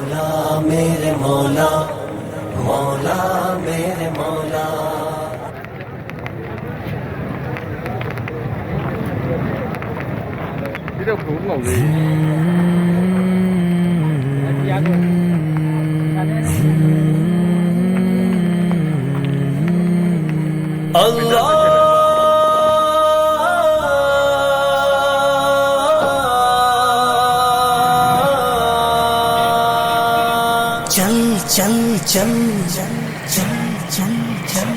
مولا میرے مولا، مولا میرے مولا. اللہ چل چل چل چل چل چل چل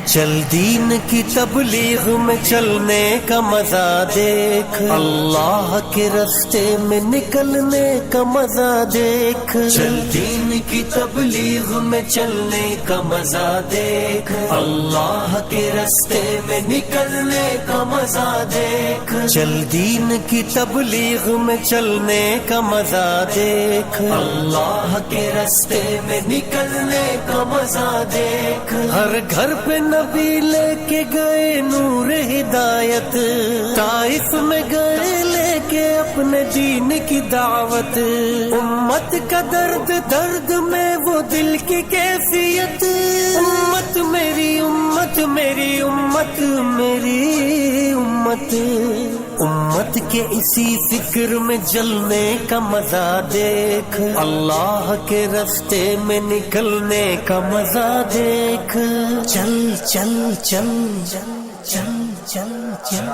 چل دین کی تبلیغ میں چلنے کا مزہ دیکھ، اللہ کے راستے میں نکلنے کا مزہ دیکھ. چل دین کی تبلیغ میں چلنے کا مزہ دیکھ، اللہ کے راستے میں نکلنے کا مزہ دیکھ. چل دین کی تبلیغ میں چلنے کا مزہ دیکھ، اللہ کے راستے میں نکلنے کا مزہ دیکھ. ہر گھر پہ نبی لے کے گئے نور ہدایت، طائف میں گئے لے کے اپنے دین کی دعوت. امت کا درد درد میں وہ دل کی کیفیت، امت میری امت میری امت میری امت. امت کے اسی فکر میں جلنے کا مزہ دیکھ، اللہ کے راستے میں نکلنے کا مزہ دیکھ. چل چل چل چل چل چل چل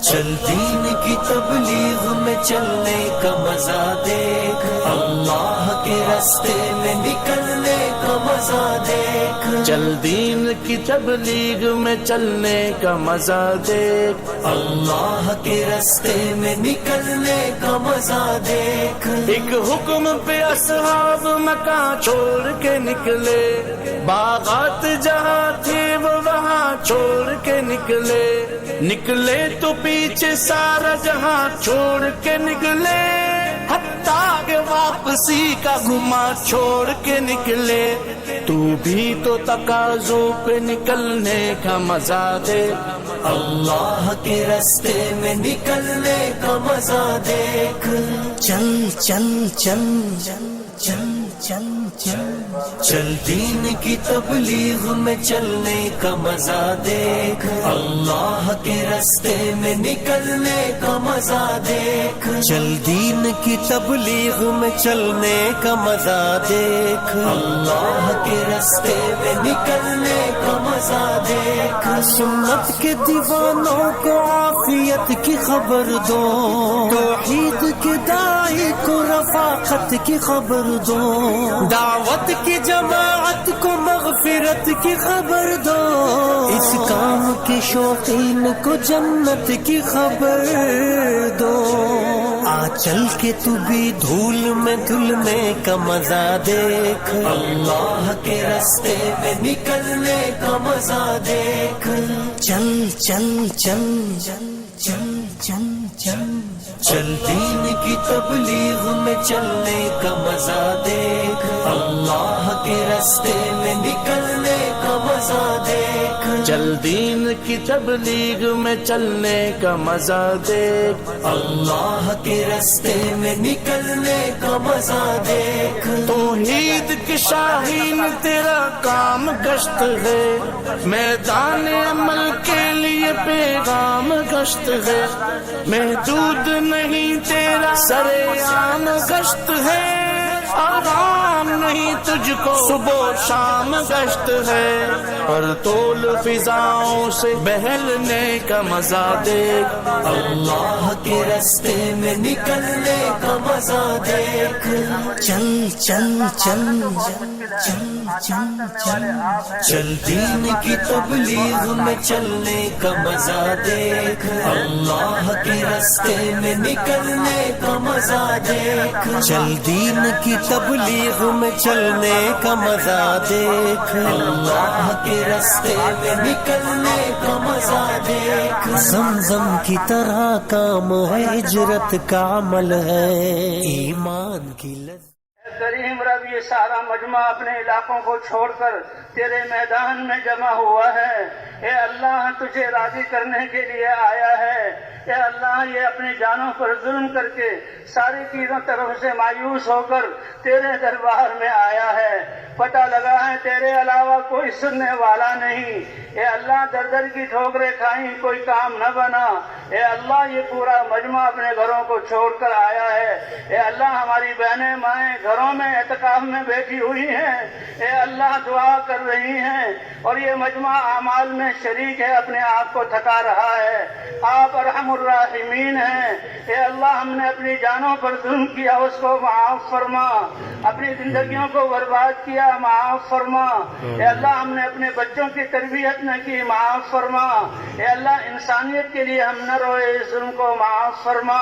چل دین کی تبلیغ میں چلنے کا مزہ دیکھ، اللہ کے راستے میں نکلنے کا مزہ دیکھ. چل دین کی تبلیغ میں چلنے کا مزہ دیکھ، اللہ کے راستے میں نکلنے کا مزہ دیکھ. ایک حکم پہ اصحاب مکان چھوڑ کے نکلے، باغات جہاں تھے وہ وہاں چھوڑ کے نکلے. نکلے تو پیچھے سارا جہاں چھوڑ کے نکلے، حتیٰ کہ واپسی کا گما چھوڑ کے نکلے. تو بھی تو تقاضوں پہ نکلنے کا مزہ دے، اللہ کے راستے میں نکلنے کا مزہ دیکھ. چل چل چل چل چل چل چل چل دین کی تبلیغ میں چلنے کا مزہ دیکھ، اللہ کے راستے میں نکلنے کا مزہ دیکھ. چل دین کی تبلیغ میں چلنے کا مزہ دیکھ، اللہ کے راستے میں نکلنے کا مزہ دیکھ. سنت کے دیوانوں کو عافیت کی خبر دو، توحید کے داعی کو رفاقت کی خبر دو، دعوت کی جماعت کو مغفرت کی خبر دو، اس کام کے شوقین کو جنت کی خبر دو. آ چل کے تو بھی دھول میں دھلنے کا مزہ دیکھ، اللہ کے راستے میں نکلنے کا مزہ دیکھ. چل چل چل چل چل چل چل چل دین کی تبلیغ میں چلنے کا مزہ دیکھ، اللہ کے راستے میں نکلنے کا مزہ دیکھ. چل دین کی تبلیغ میں چلنے کا مزہ دیکھ، اللہ کے راستے میں نکلنے کا مزہ دیکھ. توحید کی شاہین تیرا کام گشت ہے، میدان عمل کے لیے پیغام گشت ہے. محدود نہیں تیرا سرے عام گشت ہے، آرام نہیں تجھ کو صبح شام گشت ہے. پر طول فضاؤں سے بہلنے کا مزہ دیکھ، اللہ کے راستے میں نکلنے کا مزہ دیکھ. چل چل چل چل چل چل چل دین کی تبلیغ میں چلنے کا مزہ دیکھ، اللہ کے راستے میں نکلنے کا مزہ دیکھ. چل دین کی تبلیغ میں چلنے کا مزہ دیکھ، اللہ کے راستے میں نکلنے کا مزہ دیکھ. زمزم کی طرح کام ہے، ہجرت کا عمل ہے، ایمان کی لذت. کریم رب، یہ سارا مجمع اپنے علاقوں کو چھوڑ کر تیرے میدان میں جمع ہوا ہے. اے اللہ تجھے راضی کرنے کے لیے آیا ہے، اے اللہ یہ اپنی جانوں پر ظلم کر کے ساری چیزوں طرف سے مایوس ہو کر تیرے دربار میں آیا ہے، پتہ لگا ہے تیرے علاوہ کوئی سننے والا نہیں، اے اللہ در در کی ٹھوکریں کھائیں کوئی کام نہ بنا، اے اللہ یہ پورا مجمع اپنے گھروں کو چھوڑ کر آیا ہے، اے اللہ ہماری بہنیں مائیں گھروں میں اعتکاف میں بیٹھی ہوئی ہیں، اے اللہ دعا کر رہی ہیں اور یہ مجمع اعمال میں شریک ہے، اپنے آپ کو تھکا رہا ہے، آپ ارحم الراحمین ہیں، اے اللہ ہم نے اپنی جانوں پر ظلم کیا اس کو معاف فرما، اپنی زندگیوں کو برباد کیا معاف فرما، اے اللہ ہم نے اپنے بچوں کی تربیت نہ کی معاف فرما، اے اللہ انسانیت کے لیے ہم نہ روئے اس ظلم کو معاف فرما،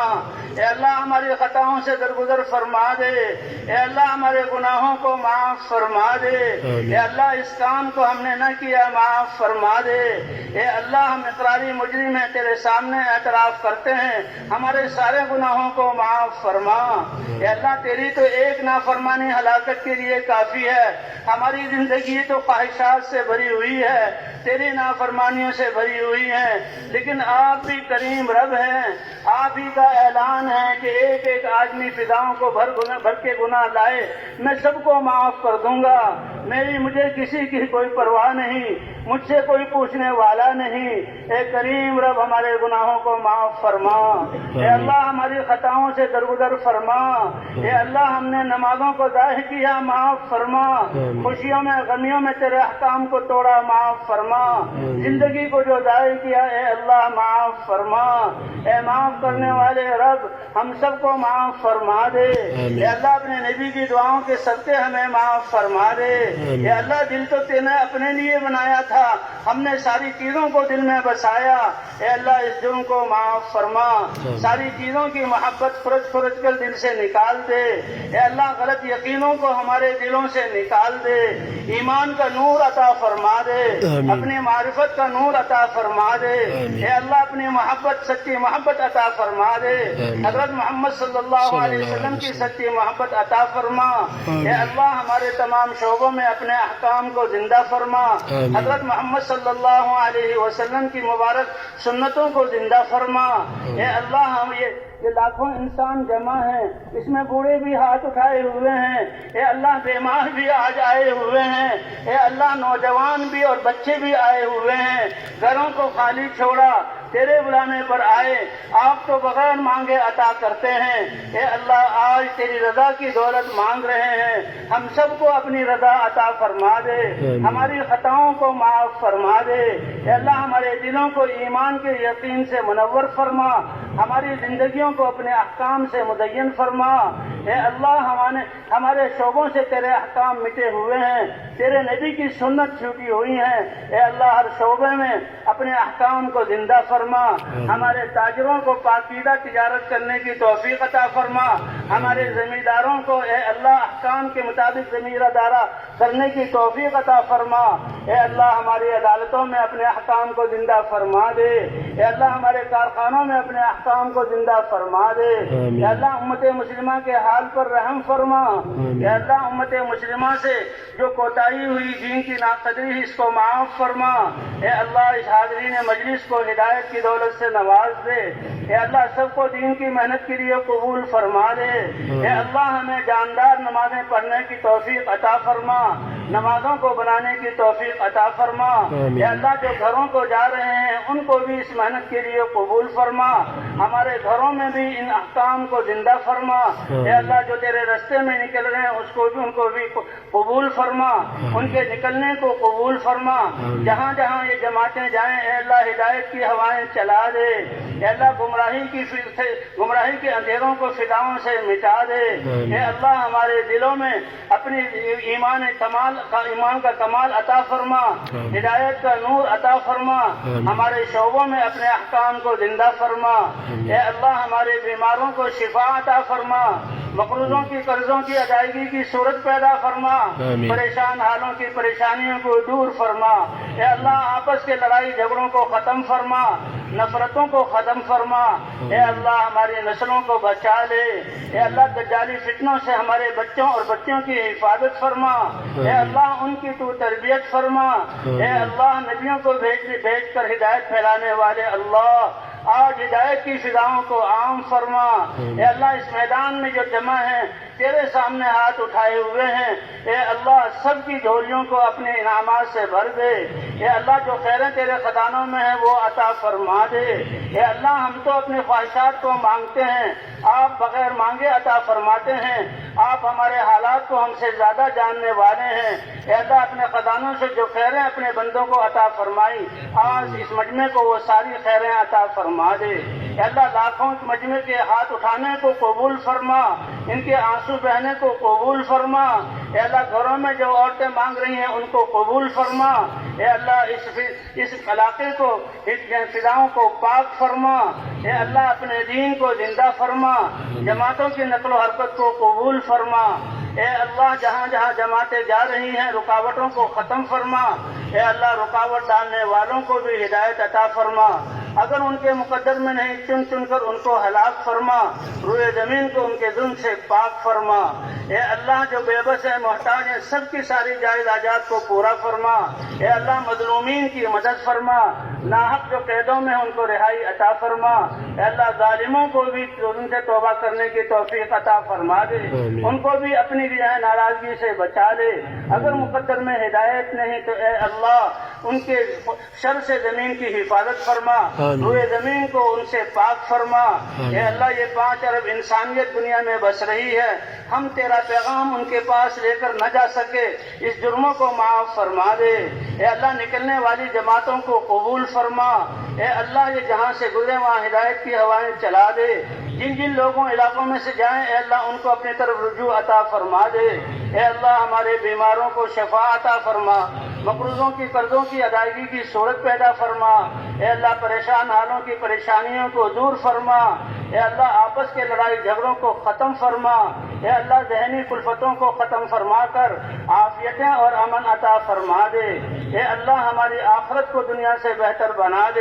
اے اللہ ہماری خطاؤں سے درگزر فرما دے، اے اللہ ہمارے گناہوں کو معاف فرما دے، اے اللہ اس کام کو ہم نے نہ کیا معاف فرما دے، اے اللہ ہم اقراری مجرم ہیں تیرے سامنے اعتراف کرتے ہیں ہمارے سارے گناہوں کو معاف فرما، اے اللہ تیری تو ایک نافرمانی ہلاکت کے لیے کافی ہے، ہماری زندگی تو خواہشات سے بھری ہوئی ہے، تیری نافرمانیوں سے بھری ہوئی ہے، لیکن آپ بھی کریم رب ہیں، آپ ہی کا اعلان ہے کہ ایک ایک آدمی فداؤں کو بھر کے گناہ لائے میں سب کو معاف کر دوں گا، مجھے کسی کی کوئی پرواہ نہیں، مجھ سے کوئی پوچھنے والا نہیں، اے کریم رب ہمارے گناہوں کو معاف فرما، اے اللہ ہماری خطاؤں سے درگزر فرما، اے اللہ ہم نے نمازوں کو ضائع کیا معاف فرما، خوشیوں میں غمیوں میں تیرے احکام کو توڑا معاف فرما، زندگی کو جو ضائع کیا اے اللہ معاف فرما، اے معاف کرنے والے رب ہم سب کو معاف فرما دے، اے اللہ اپنے نبی کی دعاؤں کے صدقے ہمیں معاف فرما دے، اے اللہ دل تو تینے اپنے لیے بنایا تھا، ہم نے ساری چیزوں کو دل میں بسایا، اے اللہ اس جرم کو معاف فرما، ساری چیزوں کی محبت فرج کر دل سے نکال دے، اے اللہ غلط یقینوں کو ہمارے دلوں سے نکال دے، ایمان کا نور عطا فرما دے، اپنی معرفت کا نور عطا فرما دے، اے اللہ اپنی محبت سچی محبت عطا فرما دے، حضرت محمد صلی اللہ علیہ وسلم کی سچی محبت عطا فرما، اے اللہ ہمارے تمام شعبوں میں اپنے احکام کو زندہ فرما، حضرت محمد صلی اللہ علیہ وسلم کی مبارک سنتوں کو زندہ فرما، اے اللہ ہم یہ لاکھوں انسان جمع ہیں، اس میں بوڑھے بھی ہاتھ اٹھائے ہوئے ہیں، اے اللہ بیمار بھی آج آئے ہوئے ہیں، اے اللہ نوجوان بھی اور بچے بھی آئے ہوئے ہیں، گھروں کو خالی چھوڑا تیرے بلانے پر آئے، آپ تو بغیر مانگے عطا کرتے ہیں، اے اللہ آج تیری رضا کی دولت مانگ رہے ہیں، ہم سب کو اپنی رضا عطا فرما دے، ہماری خطاؤں کو معاف فرما دے، اے اللہ ہمارے دلوں کو ایمان کے یقین سے منور فرما، ہماری زندگیوں کو اپنے احکام سے مزین فرما، اے اللہ ہمارے شعبوں سے تیرے احکام مٹے ہوئے ہیں، تیرے نبی کی سنت چھوٹی ہوئی ہیں، اے اللہ ہر شعبے میں اپنے احکام کو زندہ فرما، ہمارے تاجروں کو پاکیزہ تجارت کرنے کی توفیق عطا فرما، ہمارے زمینداروں کو اے اللہ احکام کے مطابق زمینہ دارہ کرنے کی توفیق عطا فرما، اے اللہ ہماری عدالتوں میں اپنے احکام کو زندہ فرما دے، اے اللہ ہمارے کارخانوں میں اپنے احکام کو زندہ فرما دے، اے اللہ امت مسلمہ کے حال پر رحم فرما، اے اللہ امت مسلمہ سے جو کوتاہی ہوئی دین کی ناقدری اس کو معاف فرما، اے اللہ اس حاضرین مجلس کو ہدایت کی دولت سے نواز دے، اے اللہ سب کو دین کی محنت کے لیے قبول فرما دے، اے اللہ ہمیں جاندار نمازیں پڑھنے کی توفیق عطا فرما، نمازوں کو بنانے کی توفیق عطا فرما، اے اللہ جو گھروں کو جا رہے ہیں ان کو بھی اس محنت کے لیے قبول فرما، ہمارے گھروں میں بھی ان احکام کو زندہ فرما، اے اللہ جو تیرے رستے میں نکل رہے ہیں ان کو بھی قبول فرما، ان کے نکلنے کو قبول فرما، جہاں جہاں یہ جماعتیں جائیں اے اللہ ہدایت کی ہوائیں چلا دے، اے اللہ گمراہی کے اندھیروں کو فضاؤں سے مٹا دے، اے اللہ ہمارے دلوں میں اپنی ایمان کا کمال عطا فرما، ہدایت کا نور عطا فرما، ہمارے شعبوں میں اپنے احکام کو زندہ فرما، اے اللہ ہمارے بیماروں کو شفا عطا فرما، مقروضوں کی قرضوں کی ادائیگی کی صورت پیدا فرما، پریشان حالوں کی پریشانیوں کو دور فرما، اے اللہ آپس کے لڑائی جھگڑوں کو ختم فرما، نفرتوں کو ختم فرما، اے اللہ ہماری نسلوں کو بچا لے، اے اللہ دجالی فتنوں سے ہمارے بچوں اور بچیوں کی حفاظت فرما، اے اللہ ان کی تو تربیت فرما، اے اللہ نبیوں کو بھیج کر ہدایت پھیلانے والے اللہ آج ہدایت کی فضاؤں کو عام فرما، اے اللہ اس میدان میں جو جمع ہیں تیرے سامنے ہاتھ اٹھائے ہوئے ہیں، اے اللہ سب کی جھولیوں کو اپنے انعامات سے بھر دے، اے اللہ جو خیریں تیرے خزانوں میں ہیں وہ عطا فرما دے، اے اللہ ہم تو اپنے خواہشات کو مانگتے ہیں، آپ بغیر مانگے عطا فرماتے ہیں، آپ ہمارے حالات کو ہم سے زیادہ جاننے والے ہیں، اے اللہ اپنے خزانوں سے جو خیریں اپنے بندوں کو عطا فرمائی آج اس مجمع کو وہ ساری خیریں عطا فرما دے، اے اللہ لاکھوں اس مجمع کے ہاتھ اٹھانے کو قبول فرما، ان کے آنسو بہنے کو قبول فرما، اے اللہ گھروں میں جو عورتیں مانگ رہی ہیں ان کو قبول فرما، اے اللہ اس علاقے کو اس فضاؤں کو پاک فرما، اے اللہ اپنے دین کو زندہ فرما، جماعتوں کی نقل و حرکت کو قبول فرما، اے اللہ جہاں جہاں جماعتیں جا رہی ہیں رکاوٹوں کو ختم فرما، اے اللہ رکاوٹ ڈالنے والوں کو بھی ہدایت عطا فرما، اگر ان کے مقدر میں نہیں چن چن کر ان کو ہلاک فرما، روئے زمین کو ان کے ظلم سے پاک فرما، اے اللہ جو بے بس ہے محتاج ہیں سب کی ساری جائز حاجات کو پورا فرما، اے اللہ مظلومین کی مدد فرما، ناحق جو قیدوں میں ان کو رہائی عطا فرما، اے اللہ ظالموں کو بھی ان سے توبہ کرنے کی توفیق عطا فرما دے، ان کو بھی اپنی ناراضگی سے بچا لے، اگر مقدر میں ہدایت نہیں تو اے اللہ ان کے شر سے زمین کی حفاظت فرما، روئے زمین کو ان سے پاک فرما، اے اللہ یہ 5 ارب انسانیت دنیا میں بس رہی ہے، ہم تیرا پیغام ان کے پاس لے کر نہ جا سکے، اس جرموں کو معاف فرما دے، اے اللہ نکلنے والی جماعتوں کو قبول فرما، اے اللہ یہ جہاں سے گزرے وہاں ہدایت کی ہوائیں چلا دے، جن جن لوگوں علاقوں میں سے جائیں اے اللہ ان کو اپنی طرف رجوع عطا فرما دے، اے اللہ ہمارے بیماروں کو شفا عطا فرما، مقروضوں کی قرضوں کی ادائیگی کی صورت پیدا فرما، اے اللہ پریشان حالوں کی پریشانیوں کو دور فرما، اے اللہ آپس کے لڑائی جھگڑوں کو ختم فرما، اے اللہ ذہنی کلفتوں کو ختم فرما کر عافیتیں اور امن عطا فرما دے، اے اللہ ہماری آخرت کو دنیا سے بہتر بنا دے۔